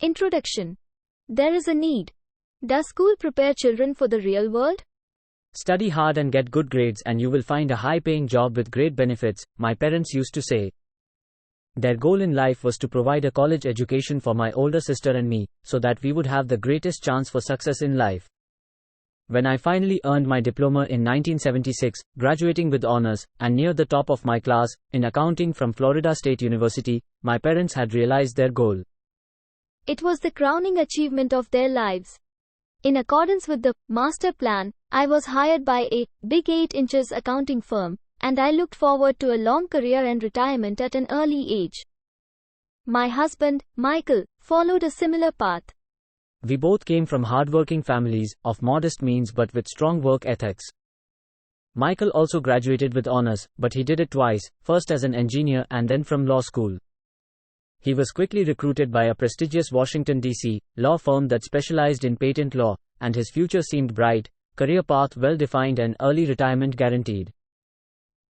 Introduction. There is a need. Does school prepare children for the real world? Study hard and get good grades and you will find a high-paying job with great benefits, my parents used to say. Their goal in life was to provide a college education for my older sister and me, so that we would have the greatest chance for success in life. When I finally earned my diploma in 1976, graduating with honors, and near the top of my class, in accounting from Florida State University, my parents had realized their goal. It was the crowning achievement of their lives. In accordance with the master plan, I was hired by a big 8 inches accounting firm, and I looked forward to a long career and retirement at an early age. My husband, Michael, followed a similar path. We both came from hardworking families, of modest means but with strong work ethics. Michael also graduated with honors, but he did it twice, first as an engineer and then from law school. He was quickly recruited by a prestigious Washington, D.C. law firm that specialized in patent law, and his future seemed bright, career path well-defined and early retirement guaranteed.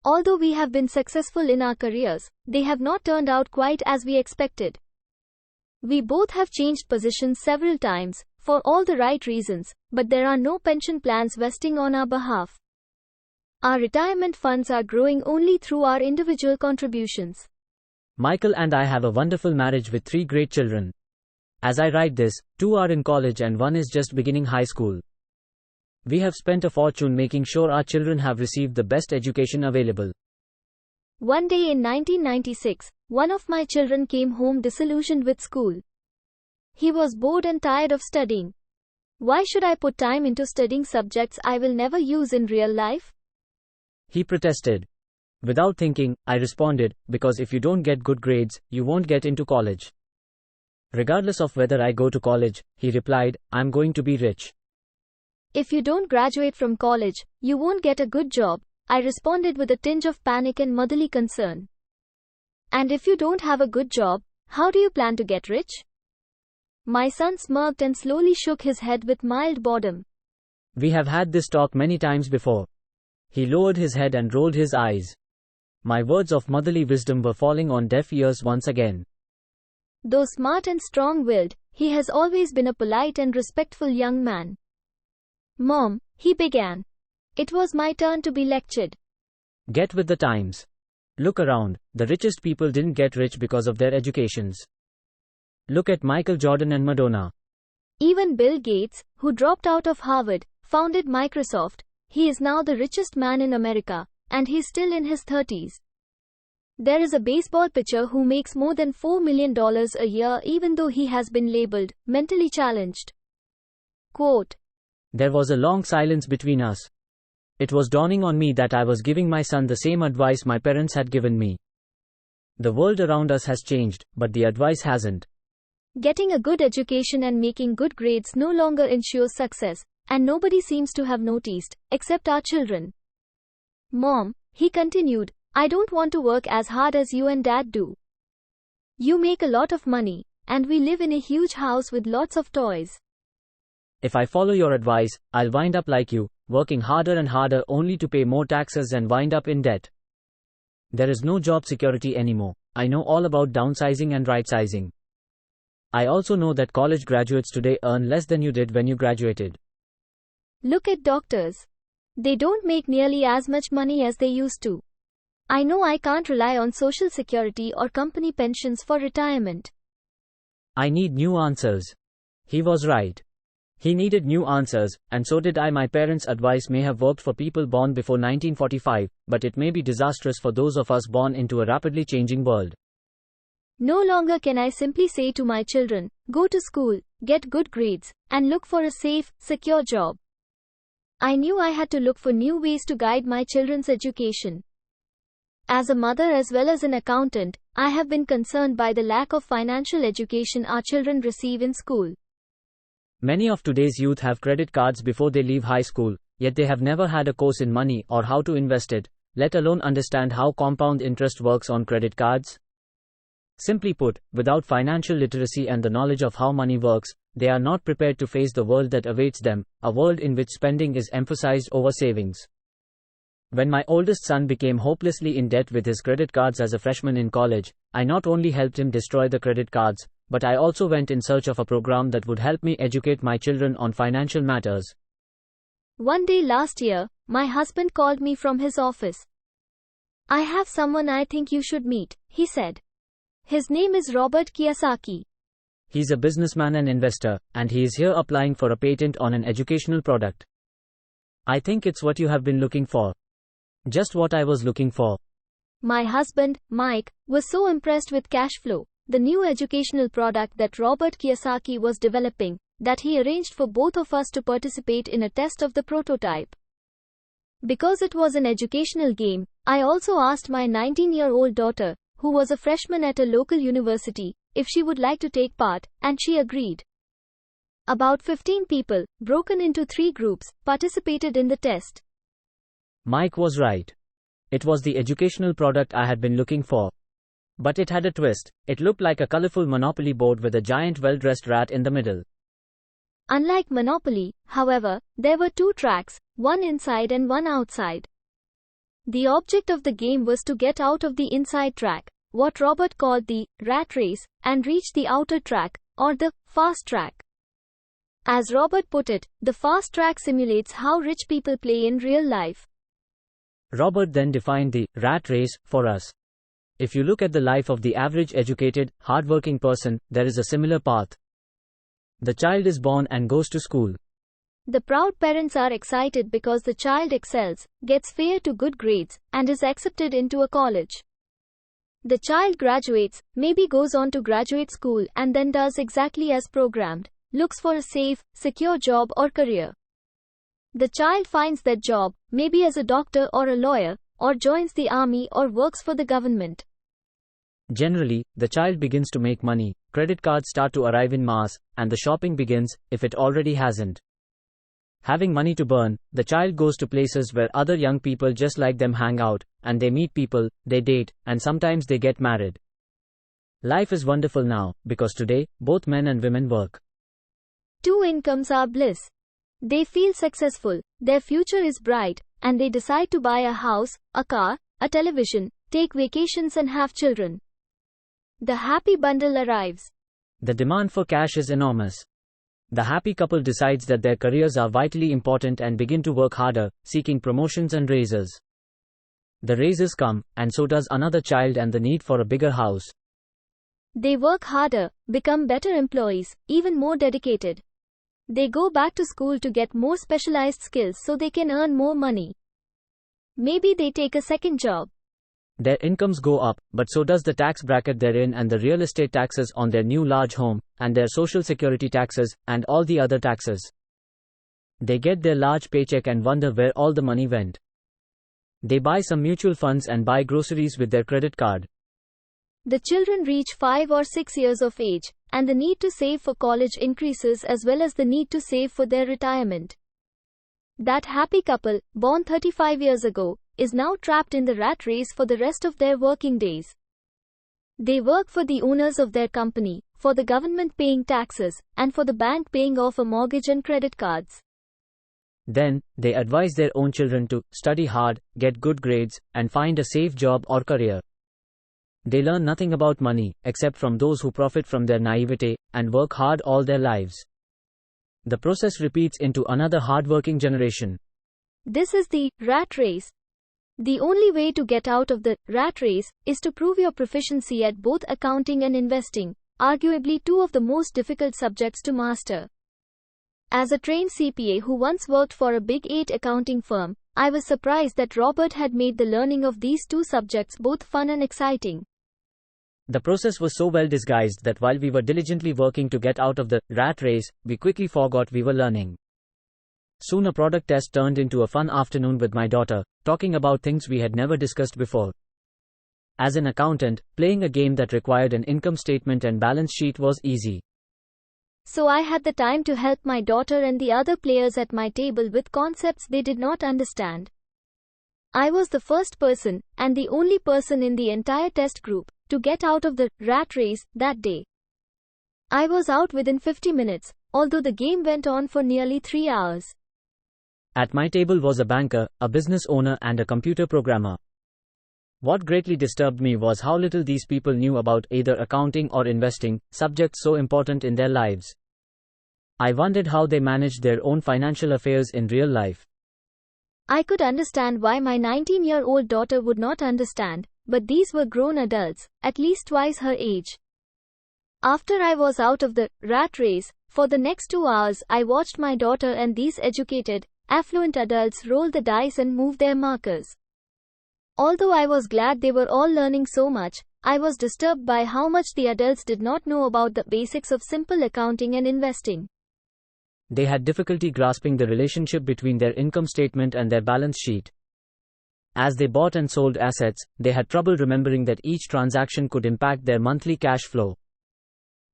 Although we have been successful in our careers, they have not turned out quite as we expected. We both have changed positions several times, for all the right reasons, but there are no pension plans vesting on our behalf. Our retirement funds are growing only through our individual contributions. Michael and I have a wonderful marriage with 3 great children. As I write this, 2 are in college and 1 is just beginning high school. We have spent a fortune making sure our children have received the best education available. One day in 1996, one of my children came home disillusioned with school. He was bored and tired of studying. Why should I put time into studying subjects I will never use in real life? He protested. Without thinking, I responded, because if you don't get good grades, you won't get into college. Regardless of whether I go to college, he replied, I'm going to be rich. If you don't graduate from college, you won't get a good job, I responded with a tinge of panic and motherly concern. And if you don't have a good job, how do you plan to get rich? My son smirked and slowly shook his head with mild boredom. We have had this talk many times before. He lowered his head and rolled his eyes. My words of motherly wisdom were falling on deaf ears once again. Though smart and strong-willed, he has always been a polite and respectful young man. Mom, he began. It was my turn to be lectured. Get with the times. Look around, the richest people didn't get rich because of their educations. Look at Michael Jordan and Madonna. Even Bill Gates, who dropped out of Harvard, founded Microsoft. He is now the richest man in America, and he's still in his 30s. There is a baseball pitcher who makes more than $4 million a year even though he has been labeled mentally challenged. Quote. There was a long silence between us. It was dawning on me that I was giving my son the same advice my parents had given me. The world around us has changed, but the advice hasn't. Getting a good education and making good grades no longer ensures success, and nobody seems to have noticed, except our children. Mom, he continued, I don't want to work as hard as you and Dad do. You make a lot of money, and we live in a huge house with lots of toys. If I follow your advice, I'll wind up like you, working harder and harder only to pay more taxes and wind up in debt. There is no job security anymore. I know all about downsizing and right-sizing. I also know that college graduates today earn less than you did when you graduated. Look at doctors. They don't make nearly as much money as they used to. I know I can't rely on social security or company pensions for retirement. I need new answers. He was right. He needed new answers, and so did I. My parents' advice may have worked for people born before 1945, but it may be disastrous for those of us born into a rapidly changing world. No longer can I simply say to my children, go to school, get good grades, and look for a safe, secure job. I knew I had to look for new ways to guide my children's education. As a mother as well as an accountant, I have been concerned by the lack of financial education our children receive in school. Many of today's youth have credit cards before they leave high school, yet they have never had a course in money or how to invest it, let alone understand how compound interest works on credit cards. Simply put, without financial literacy and the knowledge of how money works, they are not prepared to face the world that awaits them, a world in which spending is emphasized over savings. When my oldest son became hopelessly in debt with his credit cards as a freshman in college, I not only helped him destroy the credit cards, but I also went in search of a program that would help me educate my children on financial matters. One day last year, my husband called me from his office. I have someone I think you should meet, he said. His name is Robert Kiyosaki. He's a businessman and investor, and he is here applying for a patent on an educational product. I think it's what you have been looking for. Just what I was looking for. My husband, Mike, was so impressed with Cashflow, the new educational product that Robert Kiyosaki was developing, that he arranged for both of us to participate in a test of the prototype. Because it was an educational game, I also asked my 19-year-old daughter, who was a freshman at a local university, if she would like to take part, and she agreed. About 15 people, broken into 3 groups, participated in the test. Mike was right. It was the educational product I had been looking for. But it had a twist. It looked like a colorful Monopoly board with a giant well-dressed rat in the middle. Unlike Monopoly, however, there were 2 tracks, one inside and one outside. The object of the game was to get out of the inside track, what Robert called the rat race, and reach the outer track, or the fast track. As Robert put it, the fast track simulates how rich people play in real life. Robert then defined the rat race for us. If you look at the life of the average educated, hardworking person, there is a similar path. The child is born and goes to school. The proud parents are excited because the child excels, gets fair to good grades, and is accepted into a college. The child graduates, maybe goes on to graduate school and then does exactly as programmed, looks for a safe, secure job or career. The child finds that job, maybe as a doctor or a lawyer, or joins the army or works for the government. Generally, the child begins to make money, credit cards start to arrive in mass, and the shopping begins, if it already hasn't. Having money to burn, the child goes to places where other young people just like them hang out, and they meet people, they date, and sometimes they get married. Life is wonderful now, because today, both men and women work. 2 incomes are bliss. They feel successful, their future is bright, and they decide to buy a house, a car, a television, take vacations and have children. The happy bundle arrives. The demand for cash is enormous. The happy couple decides that their careers are vitally important and begin to work harder, seeking promotions and raises. The raises come, and so does another child and the need for a bigger house. They work harder, become better employees, even more dedicated. They go back to school to get more specialized skills so they can earn more money. Maybe they take a second job. Their incomes go up, but so does the tax bracket they're in and the real estate taxes on their new large home, and their social security taxes, and all the other taxes. They get their large paycheck and wonder where all the money went. They buy some mutual funds and buy groceries with their credit card. The children reach 5 or 6 years of age, and the need to save for college increases as well as the need to save for their retirement. That happy couple, born 35 years ago, is now trapped in the rat race for the rest of their working days. They work for the owners of their company, for the government paying taxes, and for the bank paying off a mortgage and credit cards. Then, they advise their own children to study hard, get good grades, and find a safe job or career. They learn nothing about money, except from those who profit from their naivete, and work hard all their lives. The process repeats into another hard-working generation. This is the rat race. The only way to get out of the rat race is to prove your proficiency at both accounting and investing, arguably 2 of the most difficult subjects to master. As a trained CPA who once worked for a Big 8 accounting firm, I was surprised that Robert had made the learning of these 2 subjects both fun and exciting. The process was so well disguised that while we were diligently working to get out of the rat race, we quickly forgot we were learning. Soon a product test turned into a fun afternoon with my daughter, talking about things we had never discussed before. As an accountant, playing a game that required an income statement and balance sheet was easy. So I had the time to help my daughter and the other players at my table with concepts they did not understand. I was the first person, and the only person in the entire test group, to get out of the rat race that day. I was out within 50 minutes, although the game went on for nearly 3 hours. At my table was a banker, a business owner and a computer programmer. What greatly disturbed me was how little these people knew about either accounting or investing, subjects so important in their lives. I wondered how they managed their own financial affairs in real life. I could understand why my 19-year-old daughter would not understand, but these were grown adults, at least twice her age. After I was out of the rat race, for the next 2 hours I watched my daughter and these educated, affluent adults roll the dice and move their markers. Although I was glad they were all learning so much, I was disturbed by how much the adults did not know about the basics of simple accounting and investing. They had difficulty grasping the relationship between their income statement and their balance sheet. As they bought and sold assets, they had trouble remembering that each transaction could impact their monthly cash flow.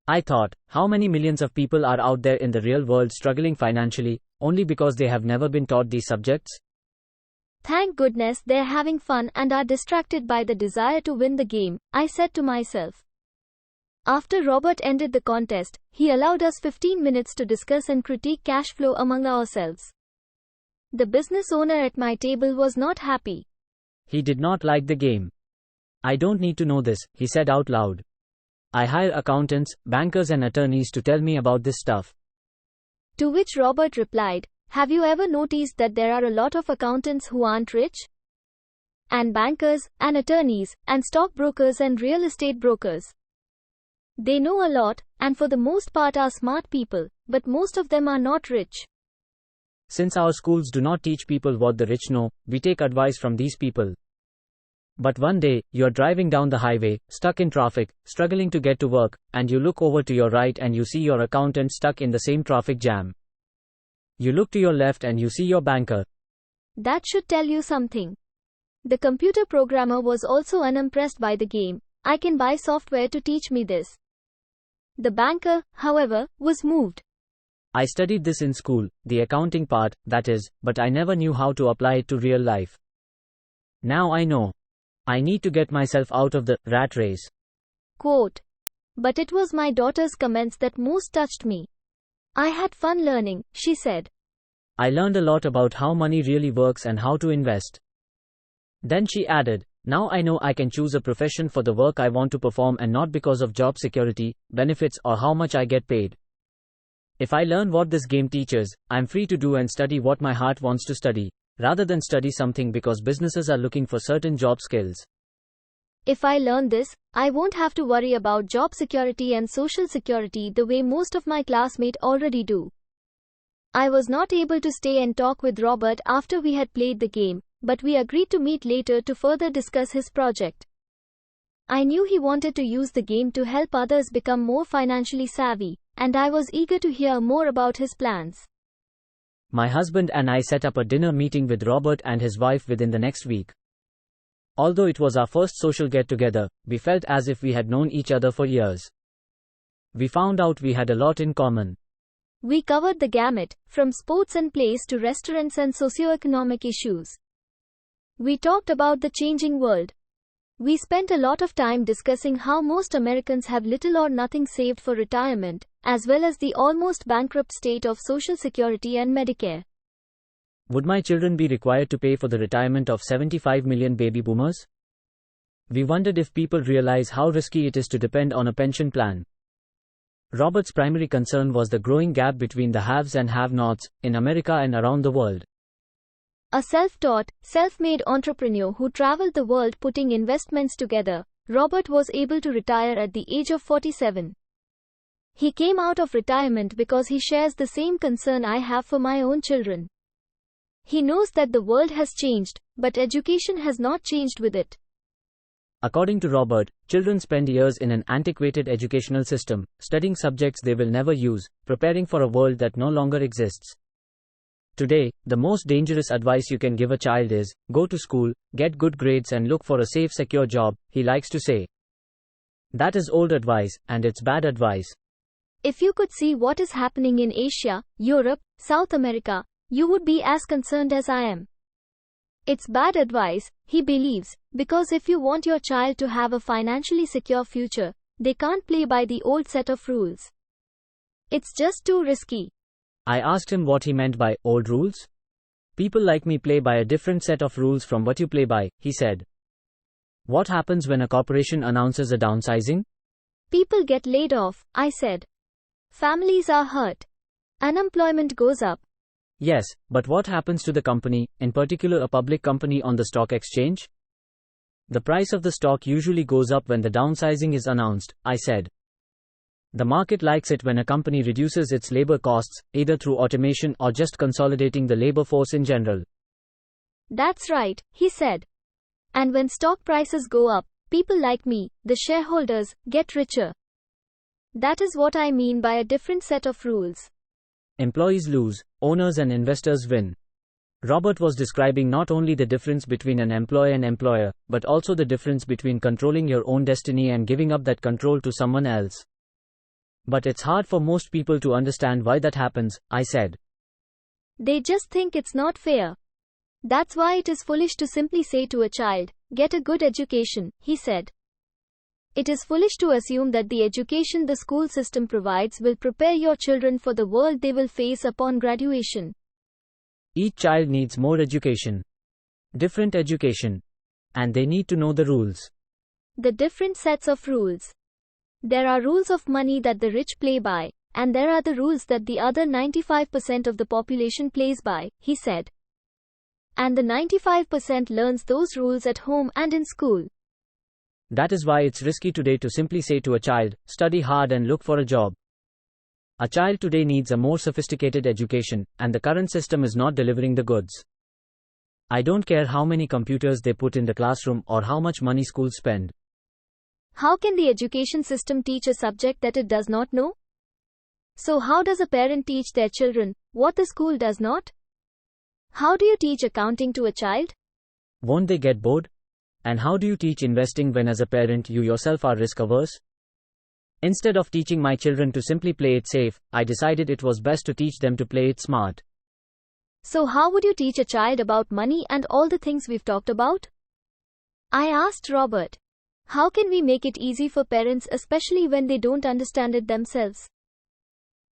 I thought, how many millions of people are out there in the real world struggling financially, only because they have never been taught these subjects? Thank goodness they're having fun and are distracted by the desire to win the game, I said to myself. After Robert ended the contest, he allowed us 15 minutes to discuss and critique cash flow among ourselves. The business owner at my table was not happy. He did not like the game. I don't need to know this, he said out loud. I hire accountants, bankers and attorneys to tell me about this stuff. To which Robert replied, have you ever noticed that there are a lot of accountants who aren't rich? And bankers, and attorneys, and stockbrokers and real estate brokers. They know a lot, and for the most part are smart people, but most of them are not rich. Since our schools do not teach people what the rich know, we take advice from these people. But one day, you're driving down the highway, stuck in traffic, struggling to get to work, and you look over to your right and you see your accountant stuck in the same traffic jam. You look to your left and you see your banker. That should tell you something. The computer programmer was also unimpressed by the game. I can buy software to teach me this. The banker, however, was moved. I studied this in school, the accounting part, that is, but I never knew how to apply it to real life. Now I know. I need to get myself out of the rat race. Quote. But it was my daughter's comments that most touched me. I had fun learning, she said. I learned a lot about how money really works and how to invest. Then she added, now I know I can choose a profession for the work I want to perform and not because of job security, benefits or how much I get paid. If I learn what this game teaches, I'm free to do and study what my heart wants to study, rather than study something because businesses are looking for certain job skills. If I learn this, I won't have to worry about job security and social security the way most of my classmates already do. I was not able to stay and talk with Robert after we had played the game, but we agreed to meet later to further discuss his project. I knew he wanted to use the game to help others become more financially savvy, and I was eager to hear more about his plans. My husband and I set up a dinner meeting with Robert and his wife within the next week. Although it was our first social get-together, we felt as if we had known each other for years. We found out we had a lot in common. We covered the gamut, from sports and plays to restaurants and socioeconomic issues. We talked about the changing world. We spent a lot of time discussing how most Americans have little or nothing saved for retirement, as well as the almost bankrupt state of Social Security and Medicare. Would my children be required to pay for the retirement of 75 million baby boomers? We wondered if people realize how risky it is to depend on a pension plan. Robert's primary concern was the growing gap between the haves and have-nots, in America and around the world. A self-taught, self-made entrepreneur who traveled the world putting investments together, Robert was able to retire at the age of 47. He came out of retirement because he shares the same concern I have for my own children. He knows that the world has changed, but education has not changed with it. According to Robert, children spend years in an antiquated educational system, studying subjects they will never use, preparing for a world that no longer exists. Today, the most dangerous advice you can give a child is, go to school, get good grades and look for a safe, secure job, he likes to say. That is old advice, and it's bad advice. If you could see what is happening in Asia, Europe, South America, you would be as concerned as I am. It's bad advice, he believes, because if you want your child to have a financially secure future, they can't play by the old set of rules. It's just too risky. I asked him what he meant by old rules. People like me play by a different set of rules from what you play by, he said. What happens when a corporation announces a downsizing? People get laid off, I said. Families are hurt. Unemployment goes up. Yes, but what happens to the company, in particular a public company on the stock exchange? The price of the stock usually goes up when the downsizing is announced, I said. The market likes it when a company reduces its labor costs, either through automation or just consolidating the labor force in general. That's right, he said. And when stock prices go up, people like me, the shareholders, get richer. That is what I mean by a different set of rules. Employees lose, owners and investors win. Robert was describing not only the difference between an employee and employer, but also the difference between controlling your own destiny and giving up that control to someone else. But it's hard for most people to understand why that happens, I said. They just think it's not fair. That's why it is foolish to simply say to a child, get a good education, he said. It is foolish to assume that the education the school system provides will prepare your children for the world they will face upon graduation. Each child needs more education. Different education. And they need to know the rules. The different sets of rules. There are rules of money that the rich play by, and there are the rules that the other 95% of the population plays by, he said. And the 95% learns those rules at home and in school. That is why it's risky today to simply say to a child, study hard and look for a job. A child today needs a more sophisticated education, and the current system is not delivering the goods. I don't care how many computers they put in the classroom or how much money schools spend. How can the education system teach a subject that it does not know? So how does a parent teach their children what the school does not? How do you teach accounting to a child? Won't they get bored? And how do you teach investing when as a parent you yourself are risk-averse? Instead of teaching my children to simply play it safe, I decided it was best to teach them to play it smart. So how would you teach a child about money and all the things we've talked about? I asked Robert. How can we make it easy for parents, especially when they don't understand it themselves?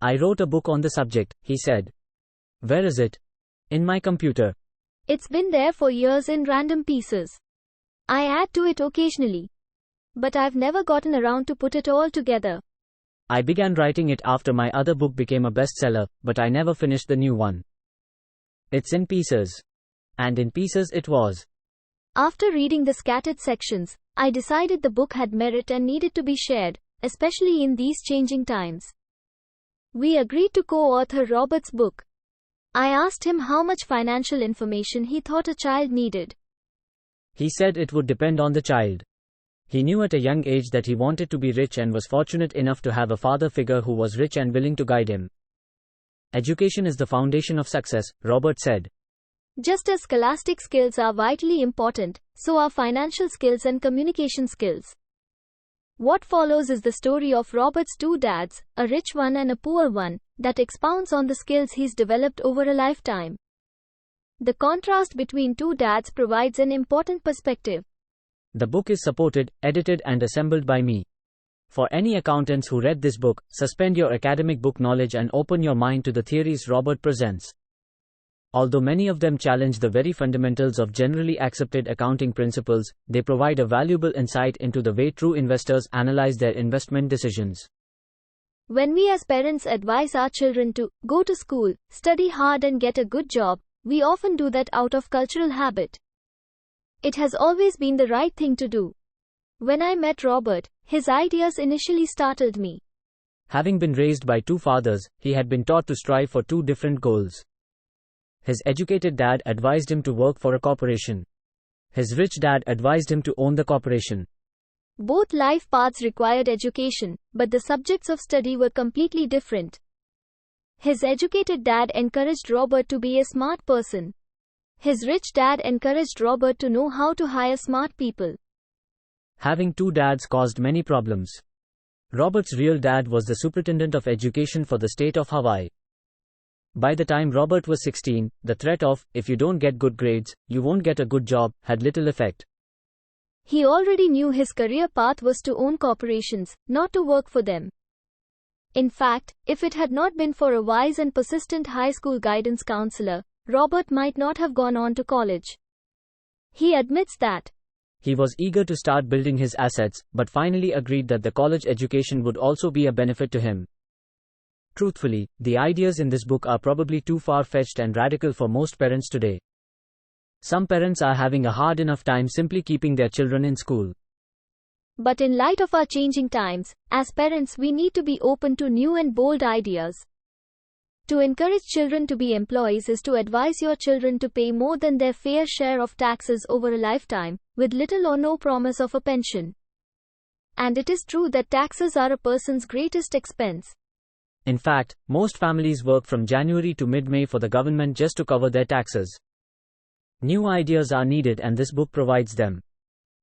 I wrote a book on the subject, he said. Where is it? In my computer. It's been there for years in random pieces. I add to it occasionally. But I've never gotten around to put it all together. I began writing it after my other book became a bestseller, but I never finished the new one. It's in pieces. And in pieces it was. After reading the scattered sections, I decided the book had merit and needed to be shared, especially in these changing times. We agreed to co-author Robert's book. I asked him how much financial information he thought a child needed. He said it would depend on the child. He knew at a young age that he wanted to be rich and was fortunate enough to have a father figure who was rich and willing to guide him. Education is the foundation of success, Robert said. Just as scholastic skills are vitally important, so are financial skills and communication skills. What follows is the story of Robert's two dads, a rich one and a poor one, that expounds on the skills he's developed over a lifetime. The contrast between two dads provides an important perspective. The book is supported, edited and assembled by me. For any accountants who read this book, suspend your academic book knowledge and open your mind to the theories Robert presents. Although many of them challenge the very fundamentals of generally accepted accounting principles, they provide a valuable insight into the way true investors analyze their investment decisions. When we as parents advise our children to go to school, study hard and get a good job, we often do that out of cultural habit. It has always been the right thing to do. When I met Robert, his ideas initially startled me. Having been raised by two fathers, he had been taught to strive for two different goals. His educated dad advised him to work for a corporation. His rich dad advised him to own the corporation. Both life paths required education, but the subjects of study were completely different. His educated dad encouraged Robert to be a smart person. His rich dad encouraged Robert to know how to hire smart people. Having two dads caused many problems. Robert's real dad was the superintendent of education for the state of Hawaii. By the time Robert was 16, the threat of, if you don't get good grades, you won't get a good job, had little effect. He already knew his career path was to own corporations, not to work for them. In fact, if it had not been for a wise and persistent high school guidance counselor, Robert might not have gone on to college. He admits that. He was eager to start building his assets, but finally agreed that the college education would also be a benefit to him. Truthfully, the ideas in this book are probably too far-fetched and radical for most parents today. Some parents are having a hard enough time simply keeping their children in school. But in light of our changing times, as parents we need to be open to new and bold ideas. To encourage children to be employees is to advise your children to pay more than their fair share of taxes over a lifetime, with little or no promise of a pension. And it is true that taxes are a person's greatest expense. In fact, most families work from January to mid-May for the government just to cover their taxes. New ideas are needed and this book provides them.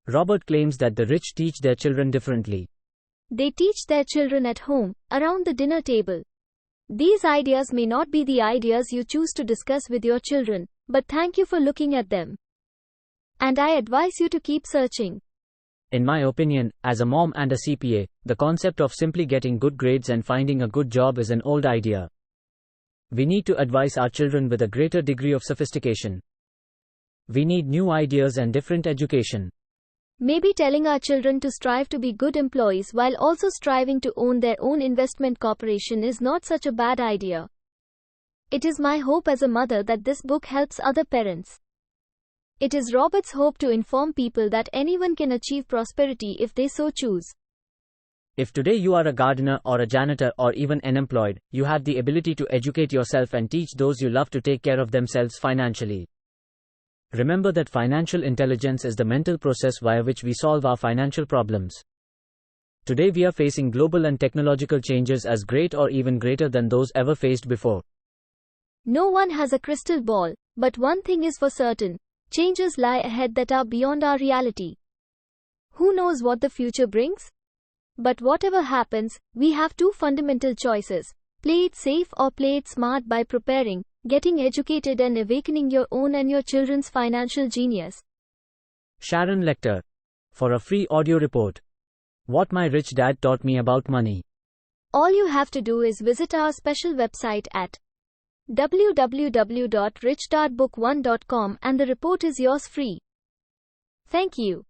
Robert claims that the rich teach their children differently. They teach their children at home, around the dinner table. These ideas may not be the ideas you choose to discuss with your children, but thank you for looking at them. And I advise you to keep searching. In my opinion, as a mom and a CPA, the concept of simply getting good grades and finding a good job is an old idea. We need to advise our children with a greater degree of sophistication. We need new ideas and different education. Maybe telling our children to strive to be good employees while also striving to own their own investment corporation is not such a bad idea. It is my hope as a mother that this book helps other parents. It is Robert's hope to inform people that anyone can achieve prosperity if they so choose. If today you are a gardener or a janitor or even unemployed, you have the ability to educate yourself and teach those you love to take care of themselves financially. Remember that financial intelligence is the mental process via which we solve our financial problems. Today we are facing global and technological changes as great or even greater than those ever faced before. No one has a crystal ball, but one thing is for certain, changes lie ahead that are beyond our reality. Who knows what the future brings? But whatever happens, we have two fundamental choices: play it safe or play it smart by preparing, getting educated and awakening your own and your children's financial genius. Sharon Lecter. For a free audio report. What My Rich Dad Taught Me About Money. All you have to do is visit our special website at www.richdadbook1.com and the report is yours free. Thank you.